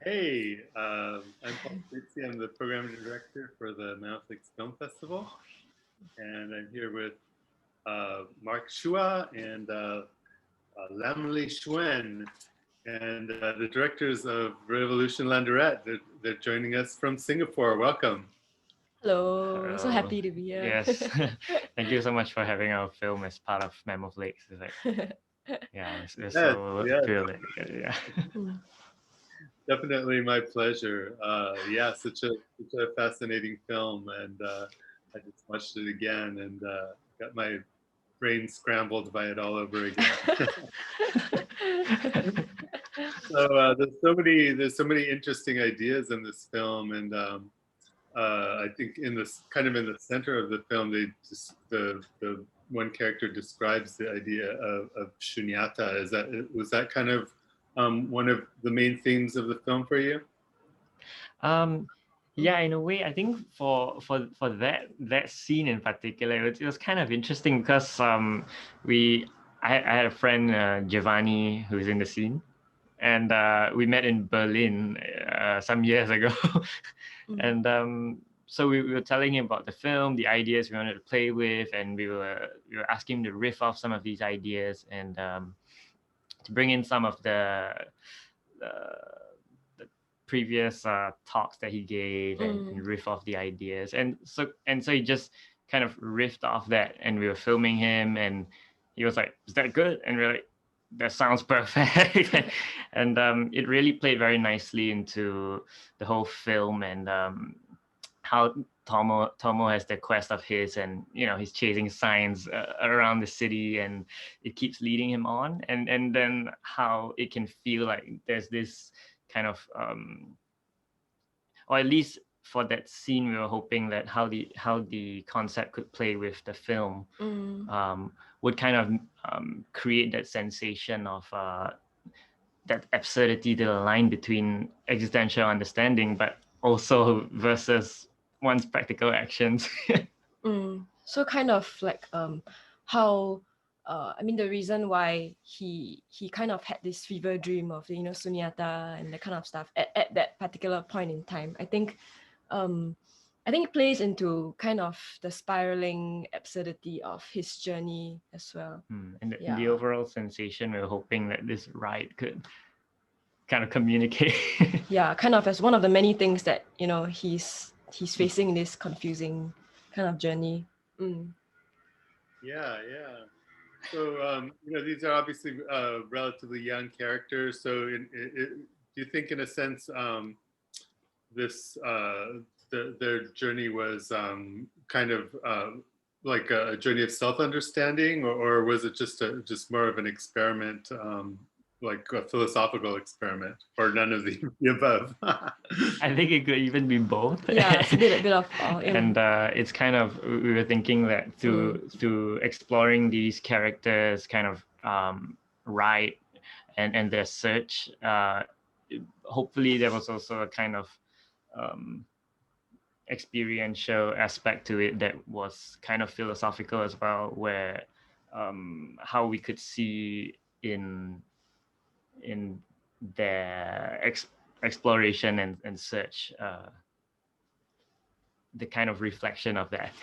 I'm Paul Stacey. I'm the program director for the MLFF Film Festival, and I'm here with Mark Chua and Shuen, and the directors of Revolution Launderette. They're joining us from Singapore. Welcome. Hello, so happy to be here. Yes, thank you so much for having our film as part of MLFF. It's like, we're so thrilled. Yeah. Definitely my pleasure. Such a fascinating film, and I just watched it again and got my brain scrambled by it all over again. So there's so many interesting ideas in this film, and I think in the center of the film, the one character describes the idea of shunyata. Was that kind of one of the main themes of the film for you? Yeah, in a way, I think for that scene in particular, it was kind of interesting because I had a friend, Giovanni, who's in the scene, and we met in Berlin some years ago. And so we were telling him about the film, the ideas we wanted to play with, and we were asking him to riff off some of these ideas and to bring in some of the previous talks that he gave and riff off the ideas. And so he just kind of riffed off that, and we were filming him, and he was like, "Is that good?" And we're like, "That sounds perfect." And it really played very nicely into the whole film, and how Tomo has the quest of his, and he's chasing signs around the city, and it keeps leading him on, and then how it can feel like there's this kind of or at least for that scene, we were hoping that how the concept could play with the film would kind of create that sensation of that absurdity, the line between existential understanding, but also versus one's practical actions. So kind of like how the reason why he kind of had this fever dream of sunyata and that kind of stuff at that particular point in time. I think it plays into kind of the spiraling absurdity of his journey as well. And the overall sensation, we're hoping that this ride could kind of communicate. Yeah, kind of as one of the many things that he's facing this confusing kind of journey. Yeah. So these are obviously relatively young characters. So do you think, in a sense, their journey was kind of like a journey of self-understanding, or was it just more of an experiment, like a philosophical experiment, or none of the above? I think it could even be both. Yeah, it's a bit of all. And it's kind of, we were thinking that through exploring these characters kind of ride and their search, hopefully there was also a kind of experiential aspect to it that was kind of philosophical as well, where how we could see in their exploration and search the kind of reflection of that.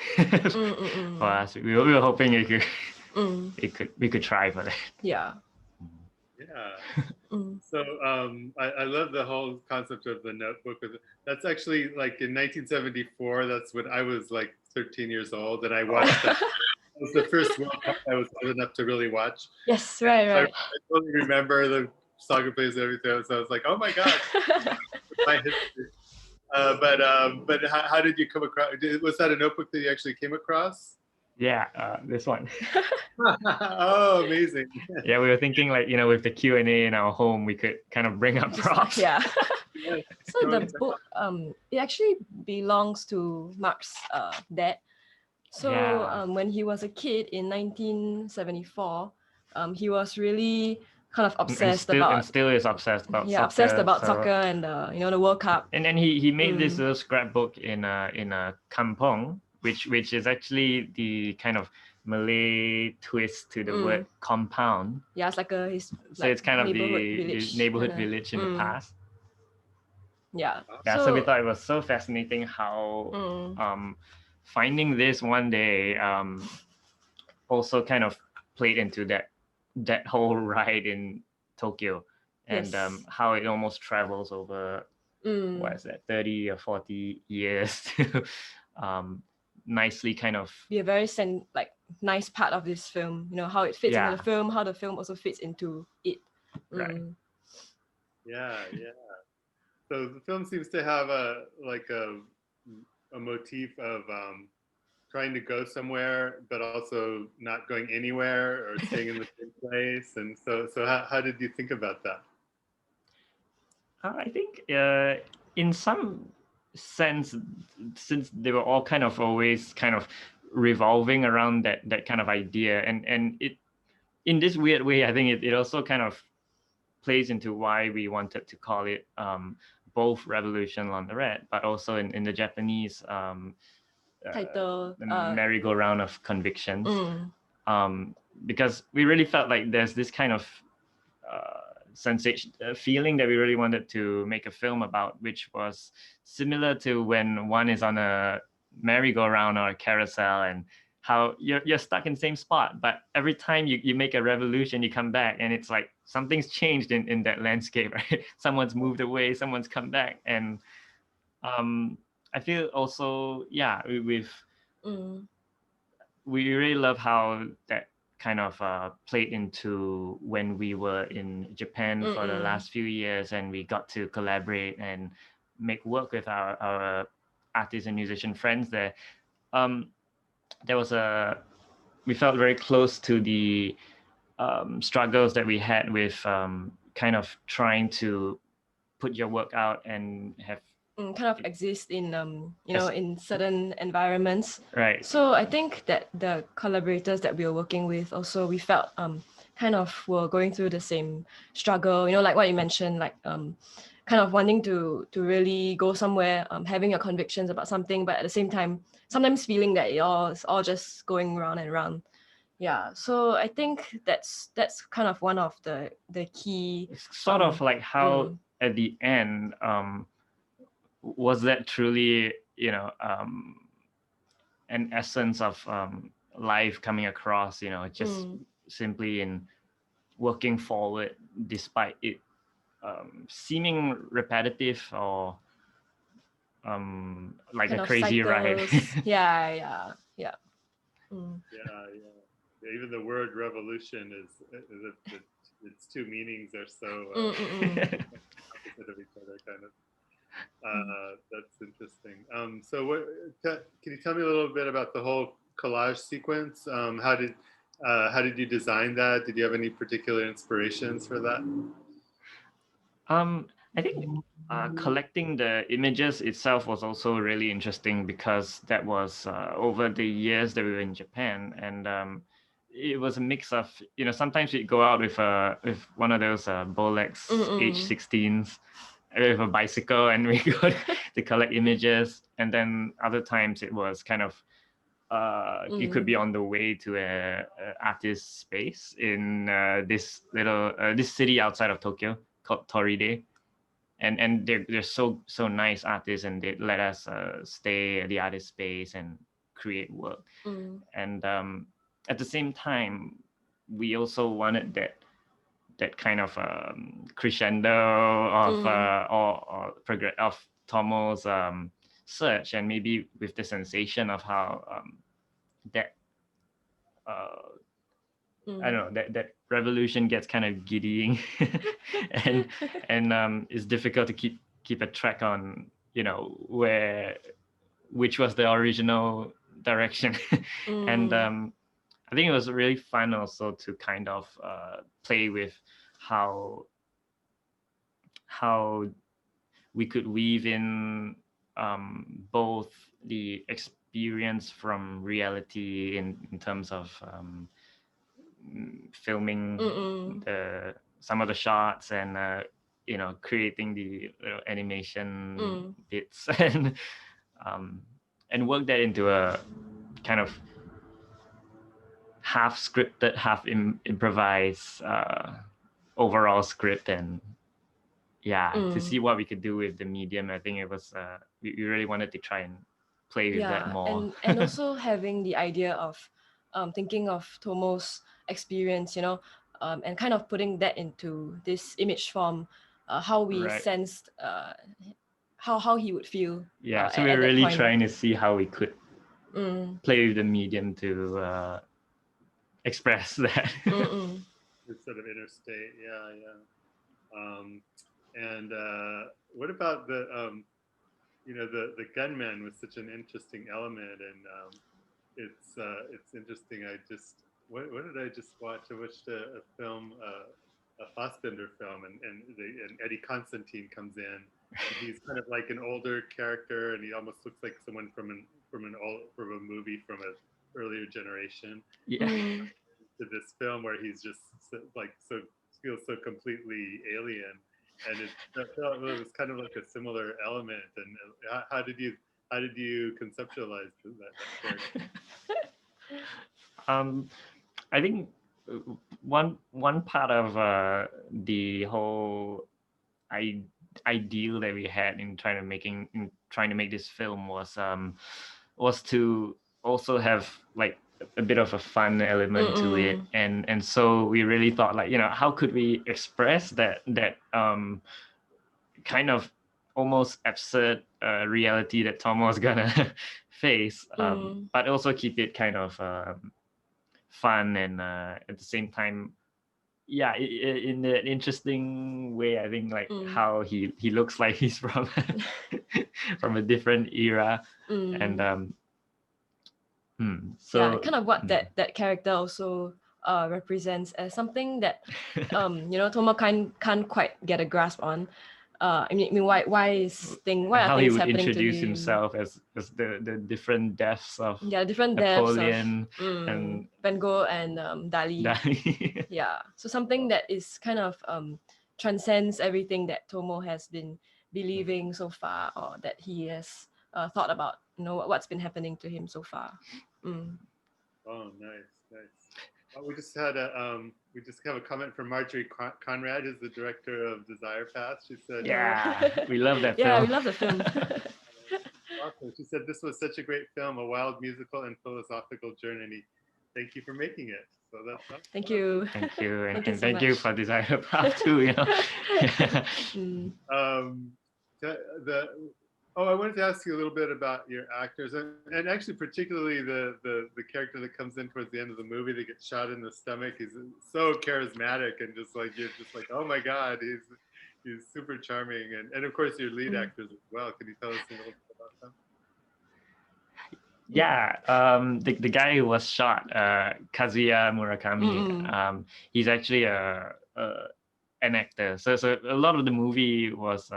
For us, we were hoping we could try for that. Yeah. So I love the whole concept of the notebook. That's actually, like, in 1974. That's when I was like 13 years old, and I watched that. It was the first World Cup I was old enough to really watch. Yes, right. I totally remember the soccer players and everything. So I was like, oh my God, my history. But how did you come across? Was that a notebook that you actually came across? Yeah, this one. Oh, amazing. Yeah, we were thinking, like, with the Q&A in our home, we could kind of bring up props. Yeah. So the book, it actually belongs to Mark's dad. So when he was a kid in 1974, he was really kind of obsessed and still is obsessed about soccer. Obsessed about soccer and the World Cup. And then he made this little scrapbook in a kampong, which is actually the kind of Malay twist to the word compound. Yeah, it's like so it's kind of the neighborhood village in the past. Yeah. Yeah, so we thought it was so fascinating how finding this one day also kind of played into that whole ride in Tokyo, and how it almost travels over what is that, 30 or 40 years to nicely kind of be a very nice part of this film, you know, how it fits into the film, how the film also fits into it. Right. Yeah. So the film seems to have a motif of trying to go somewhere, but also not going anywhere or staying in the same place. And so how did you think about that? I think in some sense, since they were all kind of always kind of revolving around that kind of idea, and it, in this weird way, I think it also kind of plays into why we wanted to call it both Revolution Launderette, but also in the Japanese title, the merry-go-round of convictions, because we really felt like there's this kind of sensation, feeling that we really wanted to make a film about, which was similar to when one is on a merry-go-round or a carousel, and how you're stuck in the same spot, but every time you make a revolution, you come back, and it's like something's changed in that landscape, right? Someone's moved away, someone's come back, and I feel also, we really love how that kind of played into when we were in Japan for the last few years, and we got to collaborate and make work with our artists and musician friends there. There was we felt very close to the struggles that we had with kind of trying to put your work out and have kind of exist in in certain environments. Right. So I think that the collaborators that we were working with also, we felt kind of were going through the same struggle, you know, like what you mentioned, like kind of wanting to really go somewhere, having your convictions about something, but at the same time sometimes feeling that it's all just going round and round. Yeah, so I think that's kind of one of the key. It's sort of like how at the end, was that truly, you know, an essence of life coming across, you know, just simply in working forward despite it seeming repetitive or like kind a of crazy ride. Yeah. Yeah. Even the word revolution is its two meanings are so opposite of each other, kind of. That's interesting. So can you tell me a little bit about the whole collage sequence? How did you design that? Did you have any particular inspirations for that? I think collecting the images itself was also really interesting, because that was over the years that we were in Japan, and it was a mix of, you know, sometimes we'd go out with one of those Bolex H16s with a bicycle, and we go to collect images, and then other times it was kind of you could be on the way to a artist space in this little this city outside of Tokyo called Toride, and they're so nice artists, and they let us stay at the artist space and create work. And at the same time, we also wanted that kind of crescendo of or progress of Tomo's search, and maybe with the sensation of how that I don't know, that revolution gets kind of giddying, and it's difficult to keep a track on, you know, which was the original direction. And I think it was really fun also to kind of play with how we could weave in both the experience from reality in terms of filming some of the shots, and you know, creating the animation bits, and work that into a kind of half scripted, half improvised overall script. And to see what we could do with the medium. I think it was we really wanted to try and play with that more. and also having the idea of thinking of Tomo's experience, and kind of putting that into this image form, how we sensed how he would feel. So we're really trying to see how we could play with the medium to express that. This sort of interstate, and what about the the gunman was such an interesting element, and it's interesting. What did I just watch? I watched a film, a Fassbinder film, and Eddie Constantine comes in. And he's kind of like an older character, and he almost looks like someone from a movie from an earlier generation. To this film where he's just feels so completely alien, and it was kind of like a similar element. And how did you conceptualize that character? I think one part of the whole ideal that we had in trying to make this film was to also have like a bit of a fun element to it, and so we really thought like, how could we express that kind of almost absurd reality that Tom was gonna face, but also keep it kind of fun, and at the same time, in an interesting way. I think like how he looks like he's from from a different era, and so kind of what that character also represents as something that Tomo can't quite get a grasp on. I mean, why are how he things would happening introduce to him? himself as the different deaths of different Napoleon deaths of, and Van Gogh and Dali. So something that is kind of transcends everything that Tomo has been believing so far, or that he has thought about, what's been happening to him so far. Oh, nice. We just had we just have a comment from Marjorie Conrad, who's the director of Desire Path. She said, we love that film. Yeah, we love the film. Awesome. She said, this was such a great film, a wild musical and philosophical journey. Thank you for making it. So that's awesome. Thank you. Thank you. And Thank you for Desire Path too, I wanted to ask you a little bit about your actors, and actually particularly the character that comes in towards the end of the movie that gets shot in the stomach. He's so charismatic, and just like you're just like, oh my God, he's super charming, and of course your lead actors as well. Can you tell us a little bit about them? The guy who was shot, Kazuya Murakami, he's actually an actor. So a lot of the movie was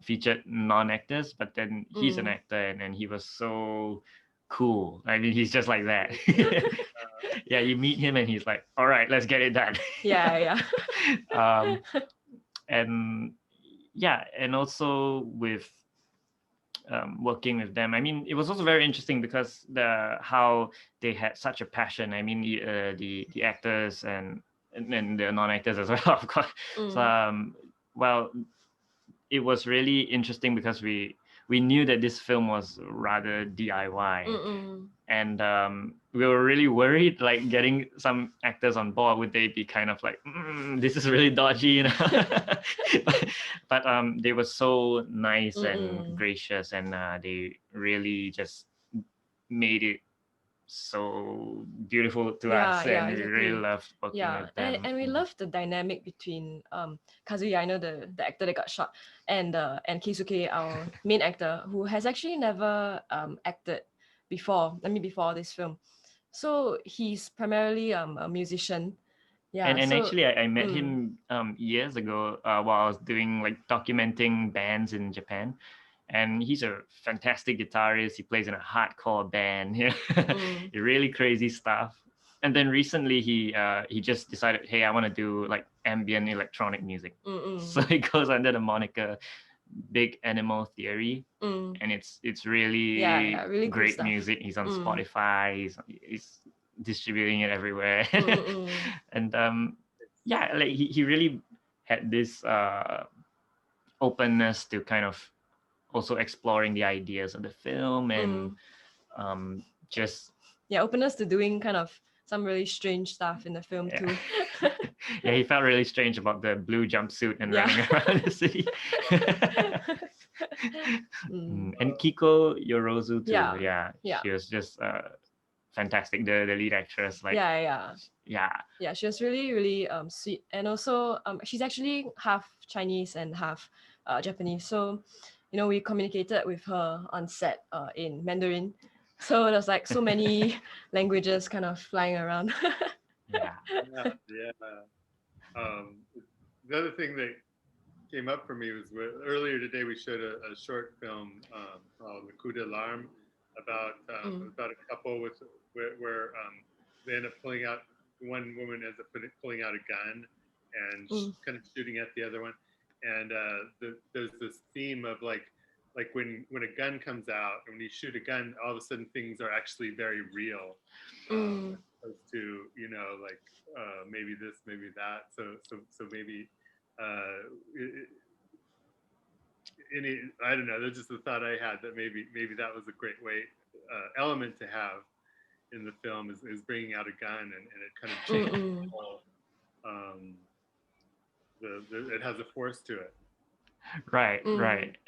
featured non-actors, but then he's an actor, and he was so cool. I mean, he's just like that. You meet him and he's like, all right, let's get it done. And also with working with them, I mean, it was also very interesting because how they had such a passion. I mean, the actors and the non-actors as well, of course. So it was really interesting because we knew that this film was rather DIY, and we were really worried, like getting some actors on board, would they be kind of like, this is really dodgy, but they were so nice and gracious, and they really just made it so beautiful to us, and we really loved working with them. And we loved the dynamic between Kazuya, I know the actor that got shot, and Keisuke, our main actor, who has actually never acted before this film. So he's primarily a musician. And actually I met him years ago while I was doing like documenting bands in Japan. And he's a fantastic guitarist. He plays in a hardcore band, really crazy stuff. And then recently he just decided, hey, I want to do like ambient electronic music. So he goes under the moniker Big Animal Theory, and it's really really great cool music. He's on Spotify. He's distributing it everywhere, and like he really had this openness to kind of also exploring the ideas of the film and just openness to doing kind of some really strange stuff in the film too. Yeah, he felt really strange about the blue jumpsuit and running around the city. And Kiko Yorozu too. Yeah, she was just fantastic. The lead actress, like she was really sweet, and also she's actually half Chinese and half Japanese. So we communicated with her on set in Mandarin. So there's like so many languages kind of flying around. The other thing that came up for me was earlier today we showed a short film called The Coup d'Alarme about a couple where they end up pulling out, one woman ends up pulling out a gun and kind of shooting at the other one, and there's this theme of like when a gun comes out and when you shoot a gun, all of a sudden things are actually very real, as opposed to like maybe this, maybe that. So maybe I don't know. That's just the thought I had, that maybe that was a great way element to have in the film is bringing out a gun, and it kind of changes it has a force to it. Right.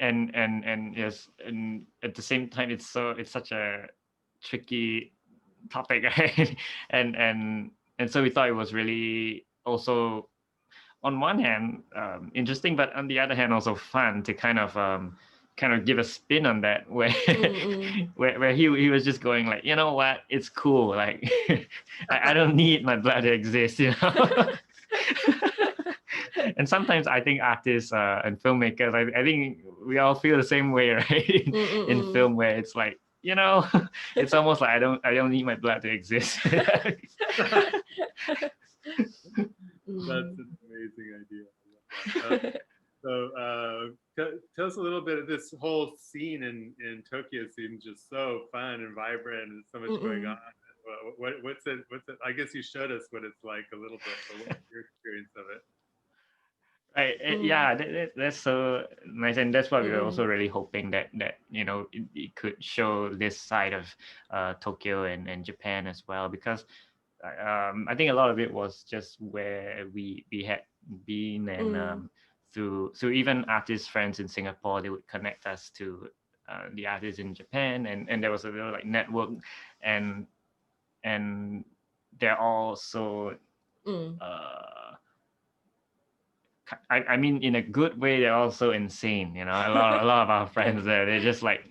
And yes, and at the same time it's such a tricky topic, right? and so we thought it was really also, on one hand, interesting, but on the other hand also fun to kind of give a spin on that, where where he was just going like, you know what, it's cool, like I don't need my blood to exist, And sometimes I think artists and filmmakers, I think we all feel the same way, right? in film, where it's like, it's almost like I don't need my blood to exist. That's an amazing idea. So tell us a little bit of this whole scene in Tokyo. Seems just so fun and vibrant, and so much going on. What's it? I guess you showed us what it's like a little bit, but what's your experience of it? Right. Yeah, that's so nice, and that's what we were also really hoping that it could show this side of Tokyo and Japan as well, because I think a lot of it was just where we had been, and through even artist friends in Singapore, they would connect us to the artists in Japan, and there was a little like network, and they're all so I mean, in a good way, they're also insane. A lot of our friends there, they're just like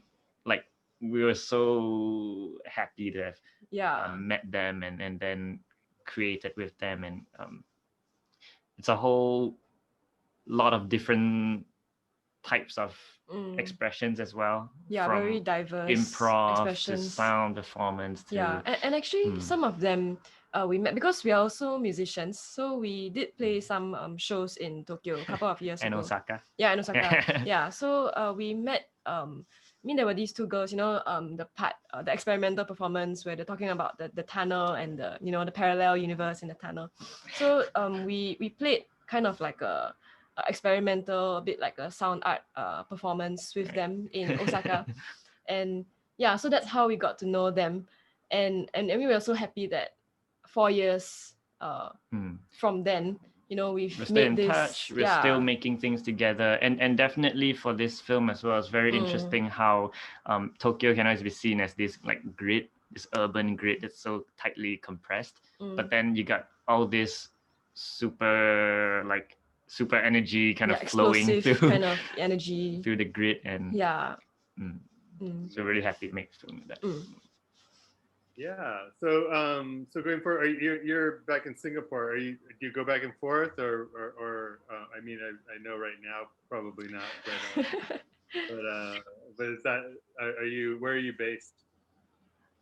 we were so happy to have met them and then created with them, and it's a whole lot of different types of expressions as well. From very diverse improv expressions, to sound performance to and actually some of them we met because we are also musicians, so we did play some shows in Tokyo a couple of years ago. Osaka. In Osaka. So we met there were these two girls, the experimental performance where they're talking about the tunnel and the the parallel universe in the tunnel. So we played kind of like a experimental, a bit like a sound art performance with them in Osaka. And so that's how we got to know them, and we were so happy that 4 years from then, we've still made in this touch. We're still making things together, and definitely for this film as well, it's very interesting how Tokyo can always be seen as this like grid, this urban grid that's so tightly compressed, but then you got all this super energy kind of flowing through kind of energy through the grid, and so really happy to make film with that. Yeah. So going forward, you're back in Singapore. Do you go back and forth, or I mean, I know right now probably not, but is that where are you based?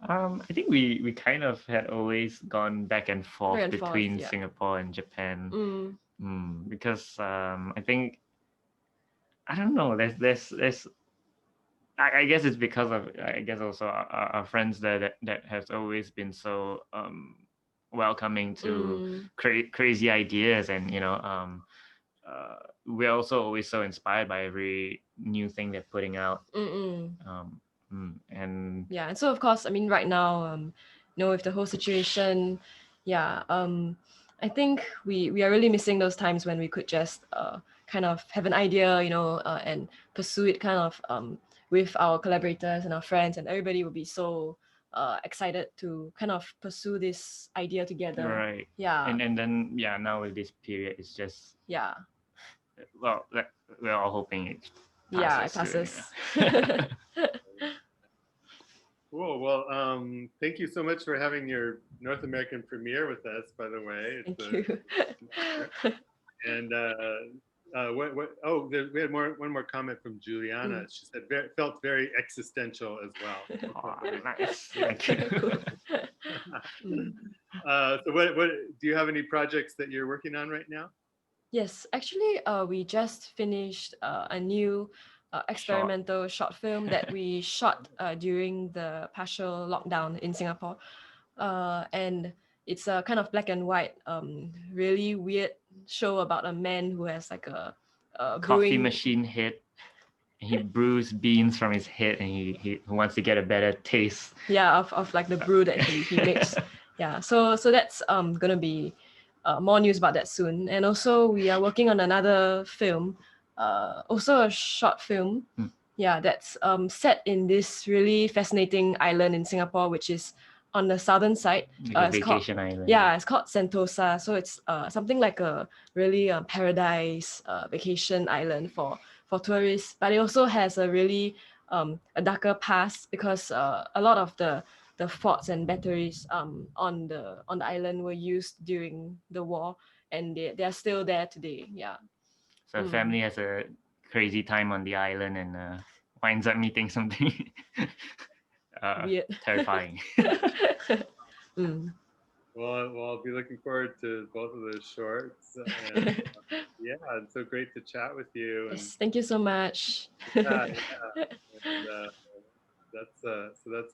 I think we kind of had always gone back and forth between Singapore and Japan, because I think, I don't know, there's I guess it's because of, I guess also our friends there that has always been so welcoming to crazy ideas, and we're also always so inspired by every new thing they're putting out. And yeah, and so of course, I mean, right now, with the whole situation, yeah, I think we are really missing those times when we could just kind of have an idea, and pursue it kind of with our collaborators and our friends, and everybody would be so excited to kind of pursue this idea together. right. Yeah. And then now with this period, it's just Yeah. well, we're all hoping it passes. Yeah, it passes. Cool. Well, thank you so much for having your North American premiere with us, by the way. Thank you. And we had one more comment from Juliana. She said felt very existential as well. Oh, nice. Thank you. So what do you have any projects that you're working on right now? Yes, actually, we just finished a new experimental short film that we shot during the partial lockdown in Singapore. And it's a kind of black and white, really weird show about a man who has like a coffee machine head. And he brews beans from his head, and he wants to get a better taste. Yeah, of like the brew that he makes. Yeah, so that's gonna be more news about that soon. And also we are working on another film, also a short film. Yeah, that's set in this really fascinating island in Singapore, which is on the southern side. Like a vacation island. Yeah, it's called Sentosa. So it's something like a really paradise vacation island for tourists. But it also has a really a darker past, because a lot of the forts and batteries on the island were used during the war, and they are still there today. Yeah. So the family has a crazy time on the island and winds up meeting something weird, terrifying. Well, I'll be looking forward to both of those shorts. And, yeah, it's so great to chat with you. And, yes, thank you so much. And, that's